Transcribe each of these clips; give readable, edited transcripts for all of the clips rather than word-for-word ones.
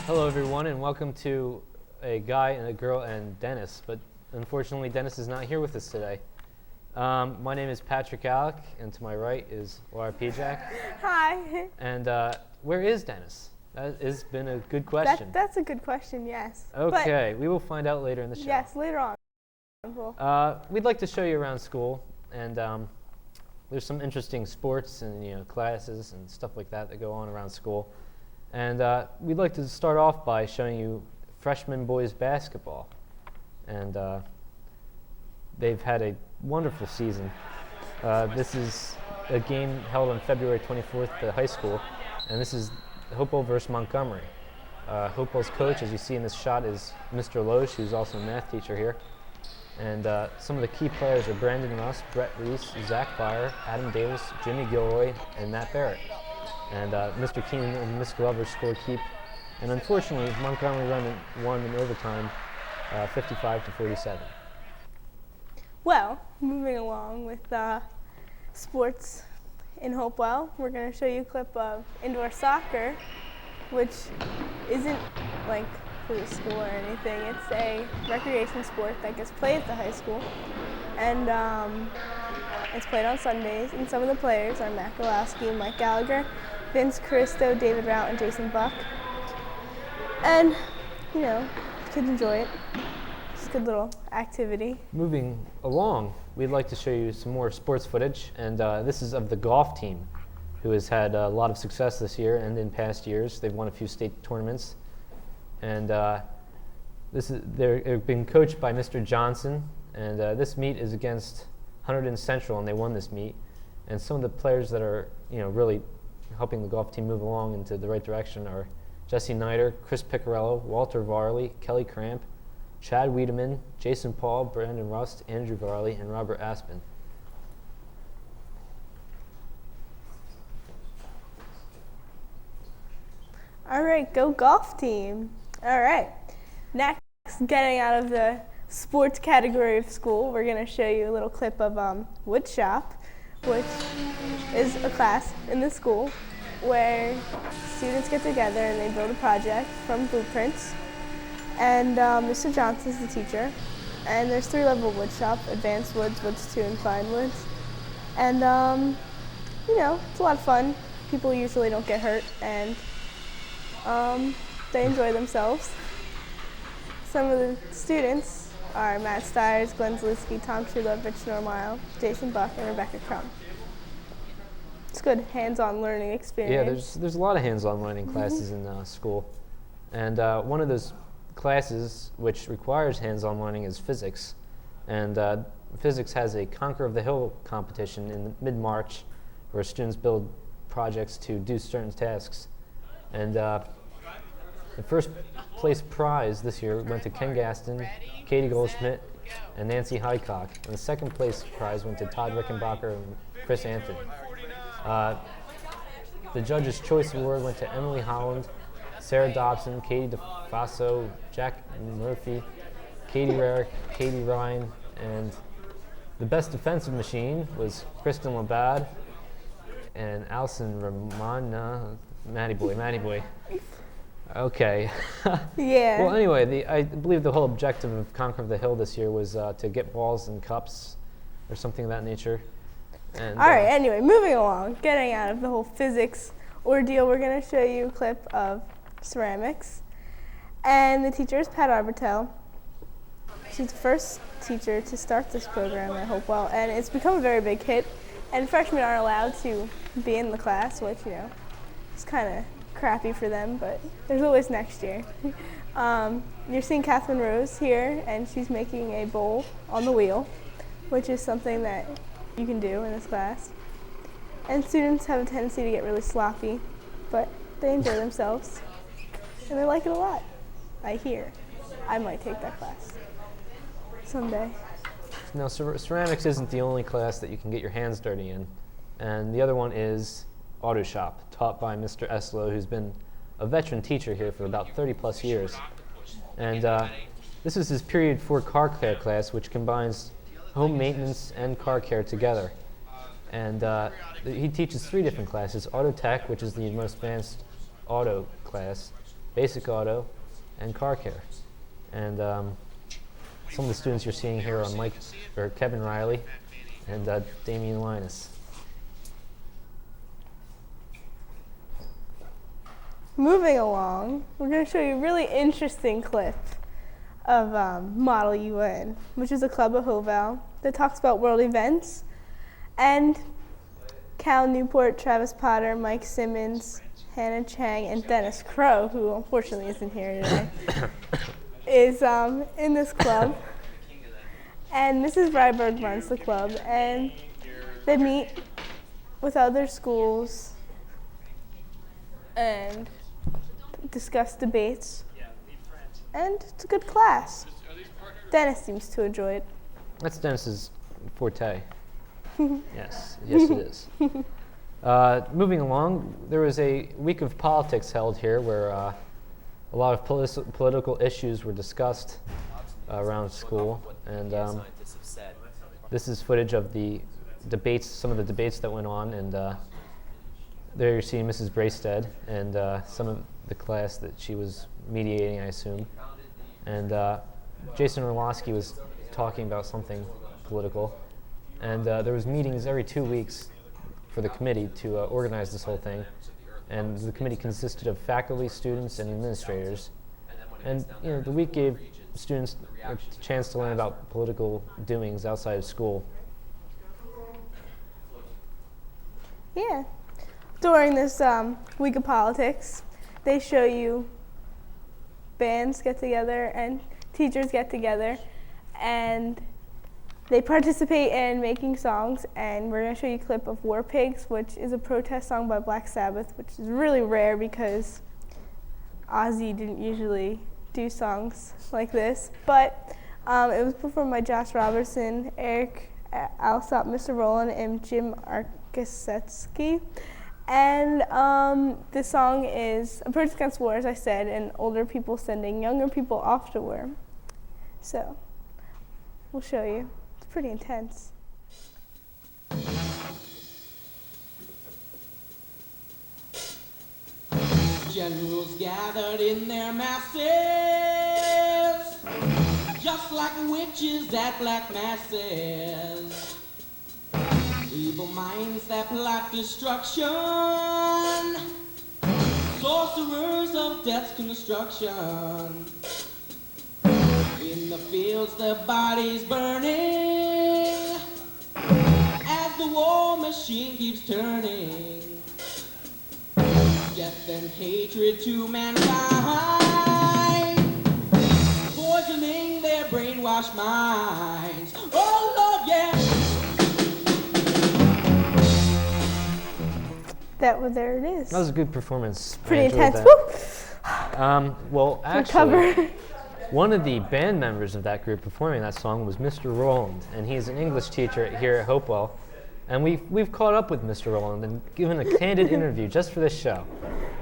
Hello everyone, and welcome to a guy and a girl and Dennis, but unfortunately Dennis is not here with us today. My name is Patrick Alec, and to my right is Laura Pijak. Hi. And where is Dennis? That has been a good question. That's a good question, yes. Okay, we will find out later in the show. Yes, later on. We'd like to show you around school, and there's some interesting sports and classes and stuff like that go on around school. And we'd like to start off by showing you freshman boys basketball. And they've had a wonderful season. This is a game held on February 24th at the high school, and this is Hopewell versus Montgomery. Hopewell's coach, as you see in this shot, is Mr. Loesch, who's also a math teacher here. And some of the key players are Brandon Russ, Brett Reese, Zach Byer, Adam Davis, Jimmy Gilroy, and Matt Barrett. And Mr. Keenan and Miss Glover scored keep. And unfortunately, Montgomery won in overtime, 55-47. Well, moving along with sports in Hopewell, we're going to show you a clip of indoor soccer, which isn't like for the school or anything. It's a recreation sport that gets played at the high school. And it's played on Sundays, and some of the players are Matt Golowski, Mike Gallagher, Vince Caristo, David Rout, and Jason Buck. And, kids enjoy it. It's a good little activity. Moving along, we'd like to show you some more sports footage, and this is of the golf team, who has had a lot of success this year and in past years. They've won a few state tournaments, and they're being coached by Mr. Johnson, and this meet is against Hunterdon Central, and they won this meet. And some of the players that are, really helping the golf team move along into the right direction are Jesse Nider, Chris Picarello, Walter Varley, Kelly Cramp, Chad Wiedemann, Jason Paul, Brandon Rust, Andrew Varley, and Robert Aspen. All right, go golf team. All right, next, getting out of the sports category of school, we're going to show you a little clip of wood shop, which is a class in the school where students get together and they build a project from blueprints. And Mr. Johnson's the teacher. And there's 3-level wood shop: advanced woods, woods 2, and fine woods. And it's a lot of fun. People usually don't get hurt, and they enjoy themselves. Some of the students are Matt Stiers, Glenn Zalewski, Tom Truelove, Rich Normile, Jason Buck, and Rebecca Crum. It's good hands-on learning experience. Yeah, there's a lot of hands-on learning classes in school. And one of those classes which requires hands-on learning is physics. And physics has a Conqueror of the Hill competition in mid-March where students build projects to do certain tasks. And the first place prize this year went to Ken Gaston, Katie Goldschmidt, and Nancy Hycock. And the second place prize went to Todd Rickenbacher and Chris Anthony. The Judge's Choice Award went to Emily Holland, Sarah Dobson, Katie DeFaso, Jack Murphy, Katie Rarick, Katie Ryan, and the Best Defensive Machine was Kristen Labad and Allison Romana. Matty boy. Okay. Yeah. Well, anyway, I believe the whole objective of Conquer of the Hill this year was to get balls and cups or something of that nature. And, all right, anyway, moving along, getting out of the whole physics ordeal, we're going to show you a clip of ceramics. And the teacher is Pat Arbertel. She's the first teacher to start this program at Hopewell, and it's become a very big hit. And freshmen are allowed to be in the class, which, it's kind of crappy for them, but there's always next year. You're seeing Catherine Rose here, and she's making a bowl on the wheel, which is something that you can do in this class. And students have a tendency to get really sloppy, but they enjoy themselves, and they like it a lot, I hear. I might take that class someday. Now, ceramics isn't the only class that you can get your hands dirty in, and the other one is Auto Shop, taught by Mr. Eslow, who's been a veteran teacher here for about 30-plus years. And this is his Period 4 car care class, which combines home maintenance and car care together. And he teaches 3 different classes: Auto Tech, which is the most advanced auto class, basic auto, and car care. And some of the students you're seeing here are Kevin Riley and Damian Linus. Moving along, we're going to show you a really interesting clip of Model UN, which is a club at Hopewell that talks about world events. And Cal Newport, Travis Potter, Mike Simmons, Hannah Chang, and Dennis Crow, who unfortunately isn't here today, is in this club. And Mrs. Ryberg runs the club, and they meet with other schools and discuss debates. And it's a good class. Dennis seems to enjoy it. That's Dennis's forte. Yes, it is. Moving along, there was a week of politics held here where a lot of political issues were discussed around school, and this is footage of the debates, some of the debates that went on, and there you're seeing Mrs. Braystead and some of the class that she was mediating, I assume, and Jason Orlowski was talking about something political, and there was meetings every 2 weeks for the committee to organize this whole thing, and the committee consisted of faculty, students, and administrators, and the week gave students a chance to learn about political doings outside of school. Yeah. During this week of politics, they show you bands get together and teachers get together, and they participate in making songs, and we're going to show you a clip of War Pigs, which is a protest song by Black Sabbath, which is really rare because Ozzy didn't usually do songs like this. But it was performed by Josh Robertson, Eric Alsop, Mr. Rowland, and Jim Arkasetsky. And the song is a protest against war, as I said, and older people sending younger people off to war. So we'll show you. It's pretty intense. Generals gathered in their masses, just like witches at black masses. Evil minds that plot destruction, sorcerers of death's construction. In the fields, their bodies burning, as the war machine keeps turning. Death and hatred to mankind, poisoning their brainwashed minds. Oh Lord, yeah. There it is. That was a good performance. Pretty intense. That. Well, actually, one of the band members of that group performing that song was Mr. Rowland, and he's an English teacher here at Hopewell. And we've caught up with Mr. Rowland and given a candid interview just for this show.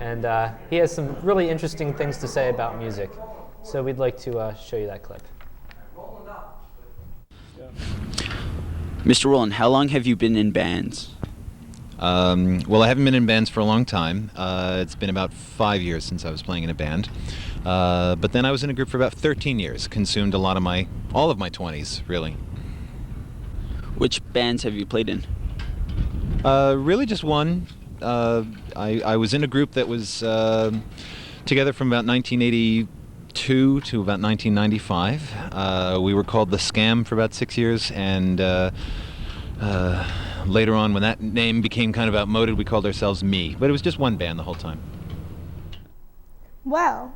And he has some really interesting things to say about music. So we'd like to show you that clip. Mr. Rowland, how long have you been in bands? Well, I haven't been in bands for a long time. It's been about 5 years since I was playing in a band. But then I was in a group for about 13 years. Consumed all of my 20s, really. Which bands have you played in? Really just one. I was in a group that was together from about 1982 to about 1995. We were called The Scam for about 6 years, and later on, when that name became kind of outmoded, we called ourselves Me. But it was just one band the whole time. Wow.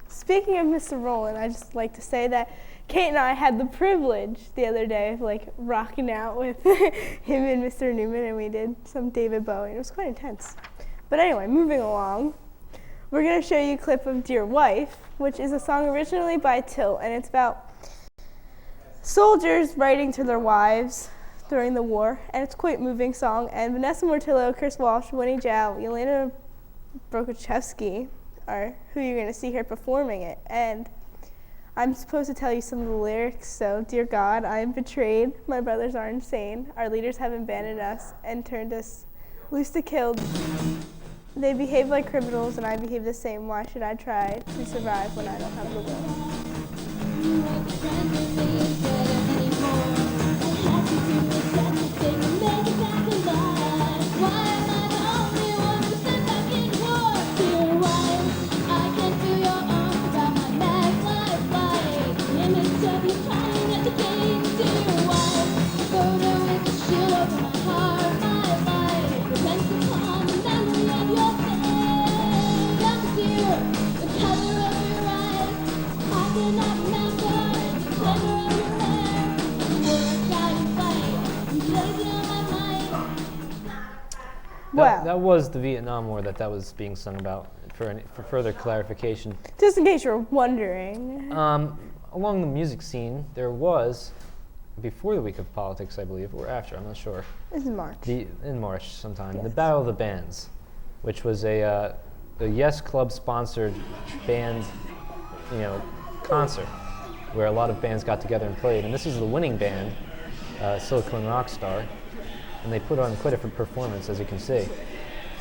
Speaking of Mr. Rowland, I'd just like to say that Kate and I had the privilege the other day of rocking out with him and Mr. Newman, and we did some David Bowie. It was quite intense. But anyway, moving along, we're going to show you a clip of Dear Wife, which is a song originally by Tilt, and it's about soldiers writing to their wives during the war, and it's quite a moving song. And Vanessa Mortillo, Chris Walsh, Winnie Zhao, Elena Brokachevsky are who you're going to see here performing it. And I'm supposed to tell you some of the lyrics. So, dear God, I am betrayed. My brothers are insane. Our leaders have abandoned us and turned us loose to kill. They behave like criminals and I behave the same. Why should I try to survive when I don't have the will? Well, That was the Vietnam War that was being sung about. For further clarification, just in case you're wondering. along the music scene, there was, before the week of politics, I believe, or after, I'm not sure. This is March. In March sometime, the Yes. Battle of the Bands, which was a Yes Club sponsored band, concert, where a lot of bands got together and played. And this is the winning band, Silicon Rockstar, and they put on quite a performance, as you can see.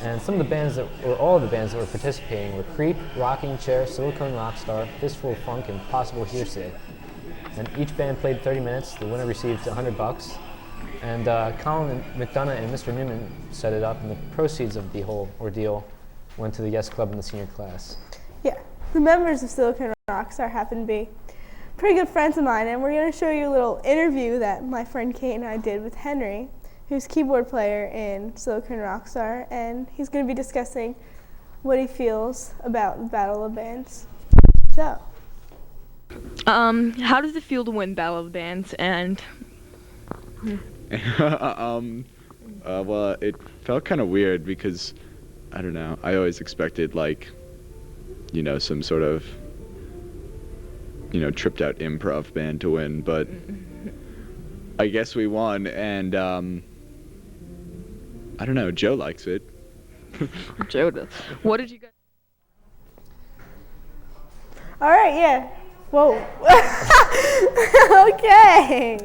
And some of the bands all of the bands that were participating were Creep, Rocking Chair, Silicon Rockstar, Fistful of Funk, and Possible Hearsay. And each band played 30 minutes. The winner received $100. And Colin McDonough and Mr. Newman set it up, and the proceeds of the whole ordeal went to the Yes Club and the senior class. Yeah, the members of Silicon Rockstar happen to be pretty good friends of mine, and we're going to show you a little interview that my friend Kate and I did with Henry, who's keyboard player in Silicon Rockstar, and he's going to be discussing what he feels about the Battle of Bands. So, how does it feel to win Battle of the Bands? And well, it felt kind of weird because, I don't know, I always expected, some sort of, tripped out improv band to win, but I guess we won, and, I don't know, Joe likes it. Joe does. What did you guys? all right, yeah. Whoa. Okay.